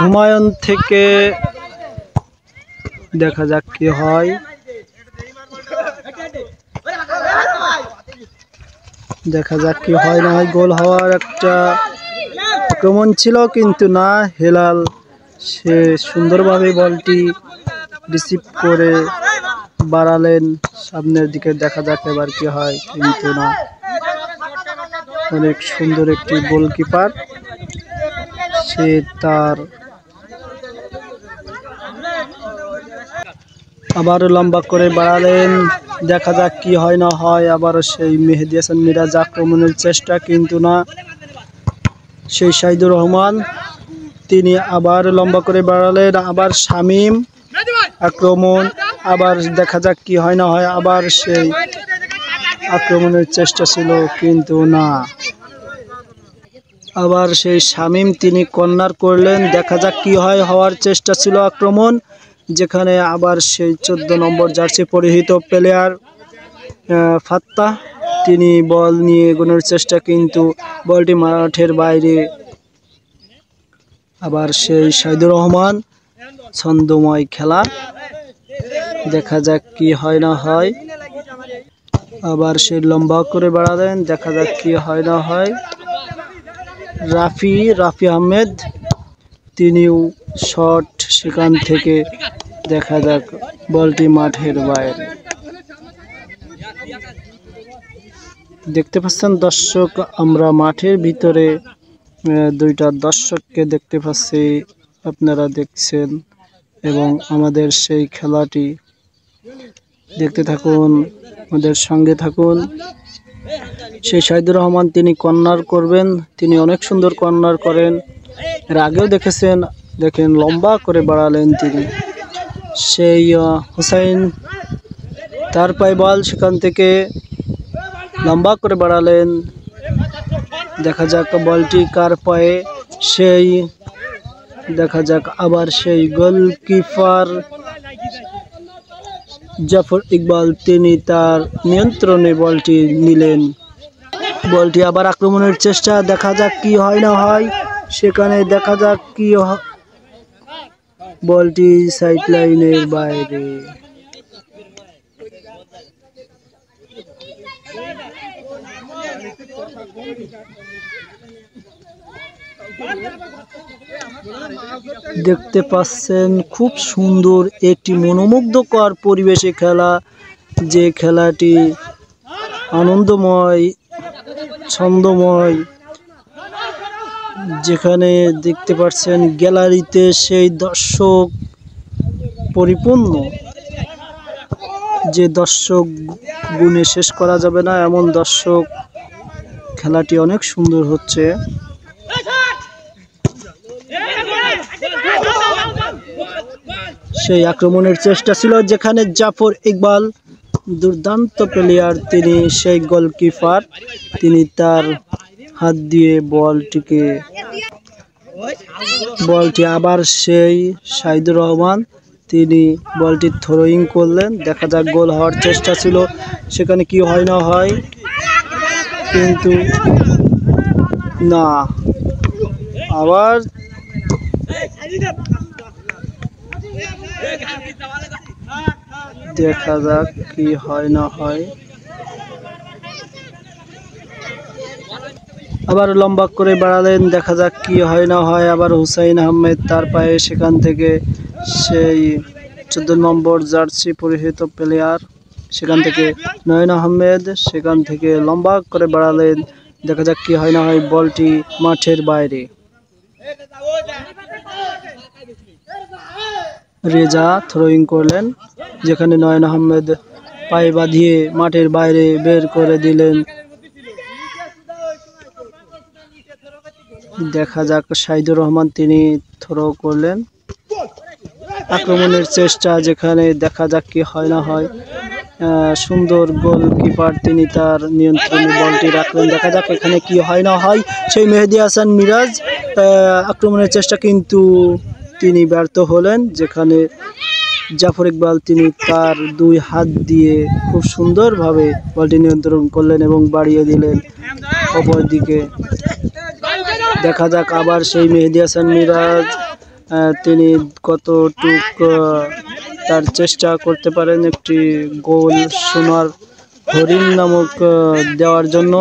হুমায়ুন থেকে দেখা যাক কি হয়। দেখা যাক কি হয় না হয়। গোল হওয়ার একটা আক্রমণ ছিল, কিন্তু না, হেলাল সে সুন্দরভাবে বলটি রিসিভ করে বাড়ালেন সামনের দিকে। দেখা যাক এবার কি হয়, কিন্তু না। অনেক সুন্দর একটি গোলকিপার, সে তার আবারও লম্বা করে বাড়ালেন। দেখা যাক কি হয় না হয়। আবারও সেই মেহেদী হাসান মিরাজ আক্রমণের চেষ্টা, কিন্তু না। সেই সাইদুর রহমান, তিনি আবার লম্বা করে বাড়ালেন। আবার শামীম আক্রমণ, আবার দেখা যাক কি হয় না হয়। আবার সেই আক্রমণের চেষ্টা ছিল, কিন্তু না। আবার সেই শামীম, তিনি কর্নার করলেন। দেখা যাক কি হয়। হওয়ার চেষ্টা ছিল আক্রমণ, যেখানে আবার সেই 14 নম্বর জার্সি পরিহিত প্লেয়ার ফাত্তাহ, তিনি বল নিয়ে এগোনোর চেষ্টা, কিন্তু বলটি মাঠের বাইরে। আবার সেই সাইদুর রহমান, ছন্দময় খেলা, দেখা যাক কি হয় না হয়। আবার সেই লম্বা করে বাড়ালেন। দেখা যাক কি হয় না হয়। রাফি আহমেদ, তিনিও শট, সেখান থেকে দেখা যাক বলটি মাঠের বাইরে। দেখতে পাচ্ছেন দর্শক, আমরা মাঠের ভিতরে দুইটা দর্শককে দেখতে পাচ্ছি, আপনারা দেখছেন, এবং আমাদের সেই খেলাটি দেখতে থাকুন, আমাদের সঙ্গে থাকুন। সেই সাইদুর রহমান, তিনি কর্নার করবেন, তিনি অনেক সুন্দর কর্নার করেন, এর আগেও দেখেছেন। দেখেন লম্বা করে বাড়ালেন তিনি। সেই হুসাইন, তার পায়ে বল, সেখান থেকে লম্বা করে বাড়ালেন। দেখা যাক বলটি কার পায়ে। সেই দেখা যাক আবার সেই গোলকিপার জাফর ইকবাল, তিনি তার নিয়ন্ত্রণে বলটি নিলেন। বলটি আবার আক্রমণের চেষ্টা, দেখা যাক কি হয় না হয়। সেখানে দেখা যাক কি বলটি সাইড লাইনের বাইরে। দেখতে পাচ্ছেন খুব সুন্দর একটি মনোমুগ্ধকর পরিবেশে খেলা, যে খেলাটি আনন্দময়, ছন্দময়, যেখানে দেখতে পাচ্ছেন গ্যালারিতে সেই দর্শক পরিপূর্ণ, যে দর্শক গুণে শেষ করা যাবে না এমন দর্শক। খেলাটি অনেক সুন্দর হচ্ছে। সেই আক্রমণের চেষ্টা ছিল, যেখানে জাফর ইকবাল, দুর্দান্ত প্লেয়ার তিনি, সেই গোলকিপার, তিনি তার হাত দিয়ে বলটি আবার সেই সাইদুর রহমান, তিনি বলটি থ্রোয়িং করলেন। দেখা যাক গোল হওয়ার চেষ্টা ছিল, সেখানে কি হয় না হয়, কিন্তু না। আবার দেখা যাক কি হয় না হয়। আবার লম্বা করে বাড়ালেন। দেখা যাক কি হয় না হয়। আবার হুসাইন আহমেদ, তার পায়ে, সেখান থেকে সেই 14 নম্বর জার্সি পরিহিত প্লেয়ার, সেখান থেকে নয়ন আহমেদ, সেখান থেকে লম্বা করে বাড়ালেন। দেখা যাক কি হয় না হয়। বলটি মাঠের বাইরে। রেজা থ্রোয়িং করলেন, যেখানে নয়ন আহমেদ পায়ে বাঁধিয়ে মাঠের বাইরে বের করে দিলেন। দেখা যাক সাইদুর রহমান, তিনি থ্রো করলেন। আক্রমণের চেষ্টা, যেখানে দেখা যাক কি হয় না হয়। সুন্দর গোলকিপার, তিনি তার নিয়ন্ত্রণে বলটি রাখলেন। দেখা যাক এখানে কি হয় না হয়। সেই মেহেদী হাসান মিরাজ আক্রমণের চেষ্টা, কিন্তু তিনি ব্যর্থ হলেন, যেখানে জাফর ইকবাল, তিনি তার দুই হাত দিয়ে খুব সুন্দরভাবে বলটি নিয়ন্ত্রণ করলেন এবং বাড়িয়ে দিলেন অপর দিকে। দেখা যাক আবার সেই মেহেদী হাসান মিরাজ তিনি কতটুক তার চেষ্টা করতে পারেন একটি গোল সোনার হরিণ নামক দেওয়ার জন্য।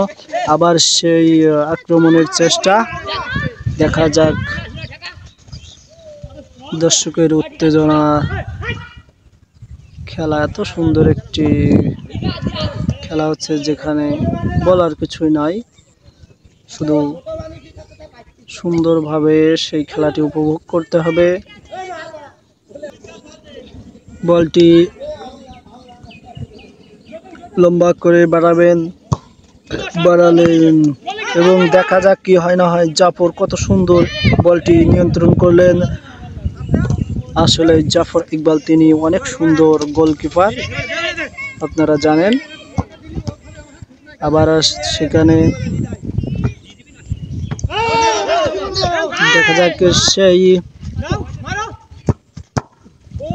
আবার সেই আক্রমণের চেষ্টা, দেখা যাক। দর্শকের উত্তেজনা, খেলা এত সুন্দর একটি খেলা হচ্ছে যেখানে বলার কিছুই নাই, শুধু সুন্দরভাবে সেই খেলাটি উপভোগ করতে হবে। বলটি লম্বা করে বাড়ালেন এবং দেখা যাক কি হয় না হয়। জাফর কত সুন্দর বলটি নিয়ন্ত্রণ করলেন। আসলে জাফর ইকবাল তিনি অনেক সুন্দর গোলকিপার, আপনারা জানেন। আবার সেখানে দেখা যাক সেই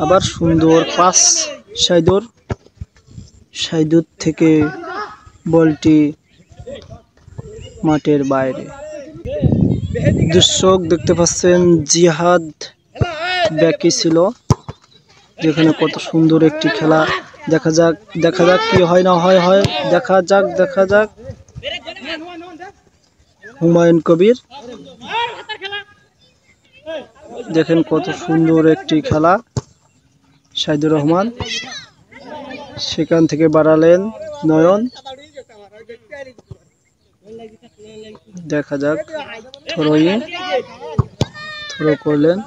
আবার সুন্দর পাস সাইদুর থেকে বলটি মাঠের বাইরে। দর্শক দেখতে পাচ্ছেন জিহাদ ব্যাকি ছিল, যেখানে কত সুন্দর একটি খেলা। দেখা যাক কি হয় না হয়। দেখা যাক। হুমায়ুন কবির, দেখেন কত সুন্দর একটি খেলা। সাইদুর রহমান সেখান থেকে বাড়ালেন নয়ন, দেখা যাক থ্রো করলেন।